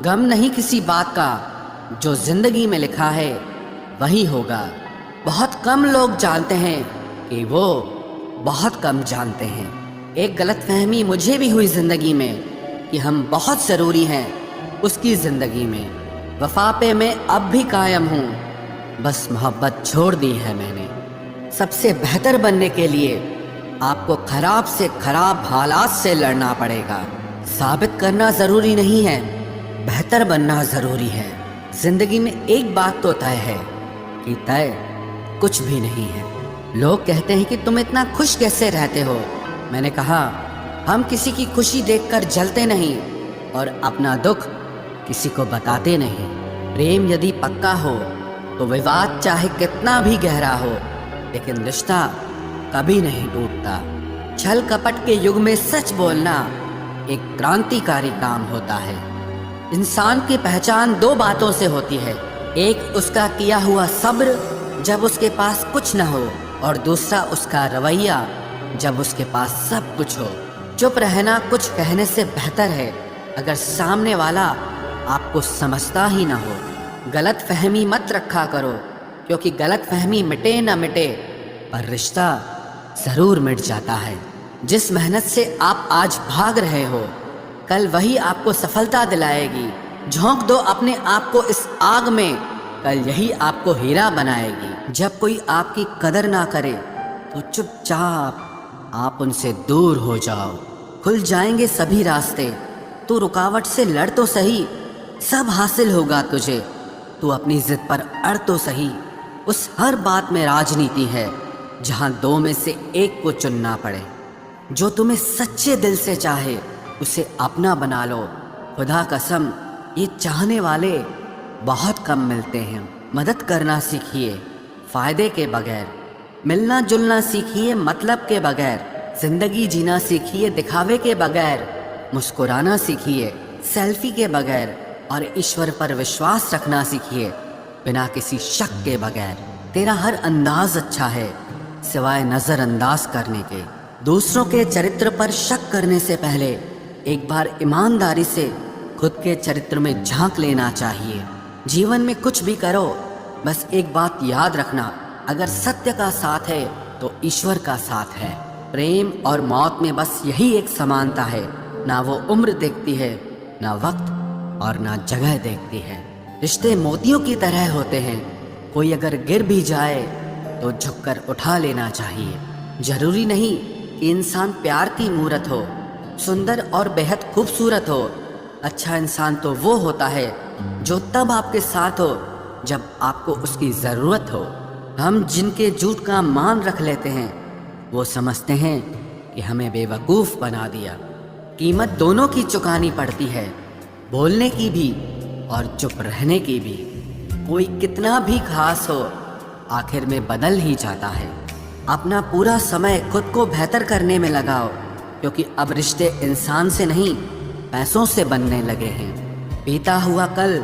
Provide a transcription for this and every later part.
गम नहीं किसी बात का, जो जिंदगी में लिखा है वही होगा। बहुत कम लोग जानते हैं कि वो बहुत कम जानते हैं। एक गलतफहमी मुझे भी हुई जिंदगी में कि हम बहुत ज़रूरी हैं उसकी ज़िंदगी में। वफा पे मैं अब भी कायम हूँ, बस मोहब्बत छोड़ दी है मैंने। सबसे बेहतर बनने के लिए आपको खराब से खराब हालात से लड़ना पड़ेगा। साबित करना ज़रूरी नहीं है, बेहतर बनना ज़रूरी है। ज़िंदगी में एक बात तो तय है कि तय कुछ भी नहीं है। लोग कहते हैं कि तुम इतना खुश कैसे रहते हो। मैंने कहा, हम किसी की खुशी देखकर जलते नहीं और अपना दुख किसी को बताते नहीं। प्रेम यदि पक्का हो तो विवाद चाहे कितना भी गहरा हो, लेकिन रिश्ता कभी नहीं टूटता। छल कपट के युग में सच बोलना एक क्रांतिकारी काम होता है। इंसान की पहचान दो बातों से होती है, एक उसका किया हुआ सब्र जब उसके पास कुछ न हो, और दूसरा उसका रवैया जब उसके पास सब कुछ हो। चुप रहना कुछ कहने से बेहतर है अगर सामने वाला आपको समझता ही ना हो। गलत फहमी मत रखा करो, क्योंकि गलत फहमी मिटे ना मिटे पर रिश्ता ज़रूर मिट जाता है। जिस मेहनत से आप आज भाग रहे हो, कल वही आपको सफलता दिलाएगी। झोंक दो अपने आप को इस आग में, कल यही आपको हीरा बनाएगी। जब कोई आपकी कदर ना करे तो चुपचाप आप उनसे दूर हो जाओ। खुल जाएंगे सभी रास्ते, तू रुकावट से लड़ तो सही, सब हासिल होगा तुझे। तू अपनी जिद पर अड़ तो सही। उस हर बात में राजनीति है जहां दो में से एक को चुनना पड़े। जो तुम्हें सच्चे दिल से चाहे उसे अपना बना लो। खुदा कसम, ये चाहने वाले बहुत कम मिलते हैं। मदद करना सीखिए फायदे के बगैर, मिलना जुलना सीखिए मतलब के बगैर, जिंदगी जीना सीखिए दिखावे के बगैर, मुस्कुराना सीखिए सेल्फी के बगैर, और ईश्वर पर विश्वास रखना सीखिए बिना किसी शक के बगैर। तेरा हर अंदाज अच्छा है सिवाय नज़रअंदाज करने के। दूसरों के चरित्र पर शक करने से पहले एक बार ईमानदारी से खुद के चरित्र में झांक लेना चाहिए। जीवन में कुछ भी करो, बस एक बात याद रखना, अगर सत्य का साथ है तो ईश्वर का साथ है। प्रेम और मौत में बस यही एक समानता है, ना वो उम्र देखती है, ना वक्त और ना जगह देखती है। रिश्ते मोतियों की तरह होते हैं, कोई अगर गिर भी जाए तो झुककर उठा लेना चाहिए। जरूरी नहीं कि इंसान प्यार की मूरत हो, सुंदर और बेहद खूबसूरत हो। अच्छा इंसान तो वो होता है जो तब आपके साथ हो जब आपको उसकी ज़रूरत हो। हम जिनके झूठ का मान रख लेते हैं वो समझते हैं कि हमें बेवकूफ़ बना दिया। कीमत दोनों की चुकानी पड़ती है, बोलने की भी और चुप रहने की भी। कोई कितना भी खास हो आखिर में बदल ही जाता है। अपना पूरा समय खुद को बेहतर करने में लगाओ, क्योंकि अब रिश्ते इंसान से नहीं पैसों से बनने लगे हैं। बीता हुआ कल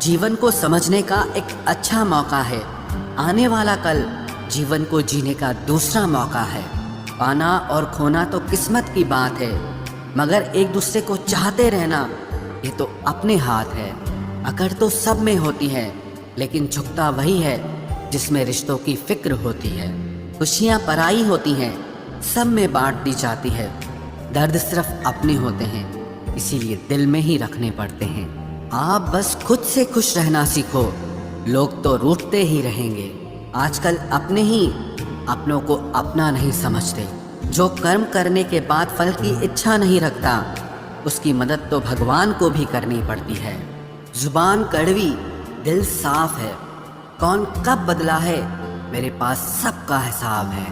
जीवन को समझने का एक अच्छा मौका है, आने वाला कल जीवन को जीने का दूसरा मौका है। पाना और खोना तो किस्मत की बात है, मगर एक दूसरे को चाहते रहना ये तो अपने हाथ है। अकड़ तो सब में होती है, लेकिन झुकता वही है जिसमें रिश्तों की फिक्र होती है। खुशियाँ पराई होती हैं, सब में बांट दी जाती है। दर्द सिर्फ अपने होते हैं, इसीलिए दिल में ही रखने पड़ते हैं। आप बस खुद से खुश रहना सीखो, लोग तो रूठते ही रहेंगे। आजकल अपने ही अपनों को अपना नहीं समझते। जो कर्म करने के बाद फल की इच्छा नहीं रखता, उसकी मदद तो भगवान को भी करनी पड़ती है। जुबान कड़वी, दिल साफ है। कौन कब बदला है, मेरे पास सबका हिसाब है।